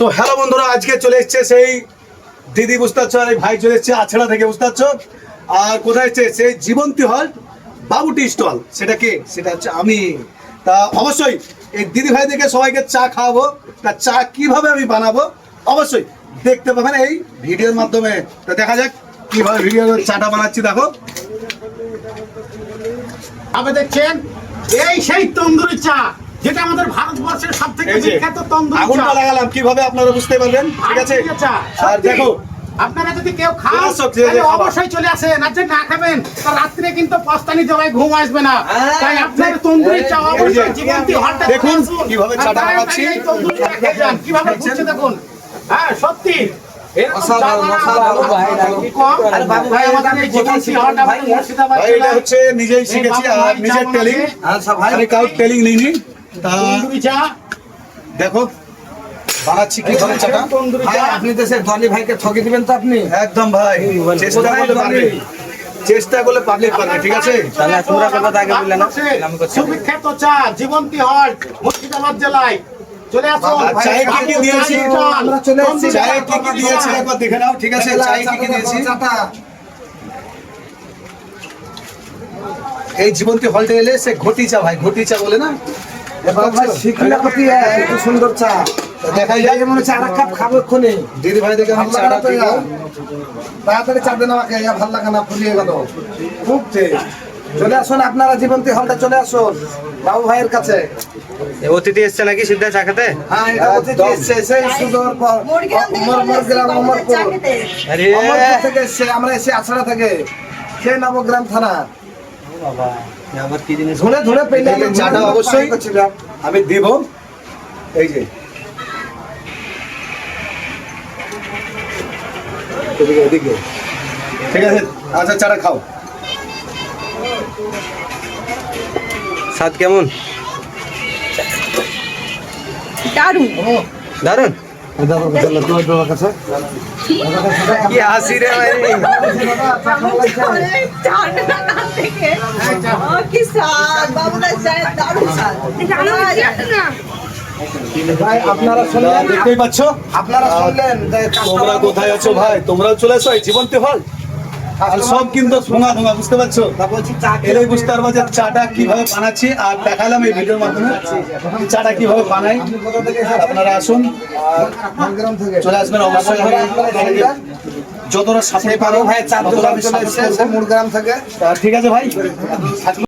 তো হ্যালো বন্ধুরা, আজকে চলে এসছে সেই দিদি, বুঝতে পারছো, আর এই ভাই চলে এসছে আছড়া থেকে, বুঝতে পারছো। আর কোথায় এসছে? সেই জীবন্তী হল্ট বাবুটি স্টল। সেটা কে? সেটা হচ্ছে আমি। তা অবশ্যই এই দিদি ভাইদেরকে সবাইকে চা খাওয়াবো। তা চা কিভাবে আমি বানাবো অবশ্যই দেখতে পাবেন এই ভিডিওর মাধ্যমে। তো দেখা যাক কিভাবে ভিডিও চাটা বানাচ্ছি। দেখো, আপনি দেখছেন এই সেই তন্দুরি চা, যেটা আমাদের ভারতবর্ষের সবথেকে বিখ্যাত তন্দুরি চা। আগুনটা লাগালাম কিভাবে আপনারা বুঝতে পারবেন, ঠিক আছে। আর দেখো, আপনারা যদি কেউ খান তাহলে অবশ্যই চলে আসেন, আর যে না খাবেন তার রাত্রে কিন্তু পস্তানি দেওয়ায় ঘুম আসবে না। তাই আপনার তন্দুরি চা অবশ্যই জীবন্তী হল্টে দেখুন কিভাবে চাটা বানাচ্ছি। এই তন্দুরি চা খেয়ে যান, কিভাবে ফুটছে দেখুন। হ্যাঁ সত্যি নিজেই শিখেছি আর নিজের টেলিং, কাউট টেলিং নিইনি। তা দেখো বানাচ্ছি কিভাবে চাটা। আপনি তো স্যার ধনী ভাইকে ঠকে দিবেন তো আপনি। একদম ভাই, চেষ্টা করলে পারবে, চেষ্টা করলে পাবলিক পারবে, ঠিক আছে। তাহলে তোমরা কথা আগে বললে না, সুবিখ্যাত চা জীবন্তী হল্ট মুর্শিদাবাদ জেলায়। চলে আসুন। চায়ে কি কি দিয়েছি আমরা চলে এসেছি। চায়ে কি কি দিয়েছি একবার দেখে নাও, ঠিক আছে। চায়ে কি কি দিয়েছি, এই জীবন্তী হল্টে এলে সে ঘটি চা, ভাই ঘটি চা বলে না। একটু সুন্দর চা দেখাই যায়, মনে হচ্ছে আর এক কাপ খাবো এক্ষুনি। দিদি ভাই দেখে আমি চাটা দিব। তাড়াতাড়ি চা দেন আমাকে, ভালো লাগে না, ফুরিয়ে গেল খুব। চলে আসুন আপনারা জীবন্তী হলটা, চলে আসুন বাবু ভাইয়ের কাছে। অতিথি এসছে নাকি সিদ্ধা চা খেতে? হ্যাঁ, এটা অতিথি এসছে, সেই সুন্দর থেকে এসছে। আমরা এসে আছড়া থেকে, সেই নবগ্রাম থানা। আবার কি জিনিস? ধরে ধরে পেলে চাটা অবশ্যই আমি দিব। এই যে এদিকে, ঠিক আছে। আচ্ছা চাটা খাও। স্বাদ কেমন? দারুণ দারুণ। কি হাসি রে ভাই। কি স্বাদ, বাবুদার চায়ের দারুণ স্বাদ। ভাই আপনারা শুনলেন, দেখতেই পাচ্ছ, আপনারা শুনলেন। তোমরা কোথায় আছো ভাই? তোমরাও চলে আসো এই জীবন্তী হল্ট। আর সব কিন্তু ধোঁয়া ধোঁয়া, বুঝতে পারছো। এরাই বুঝতে পারবো যে চাটা কিভাবে বানাচ্ছি, আর দেখালাম এই ভিডিওর মাধ্যমে চাটা কিভাবে বানাই। আপনারা আসুন, চলে আসবেন অবশ্যই। যতটা সাথে পারো ভাই, 4 চলে এসেছে মুড়গ্রাম থেকে। ঠিক আছে ভাই।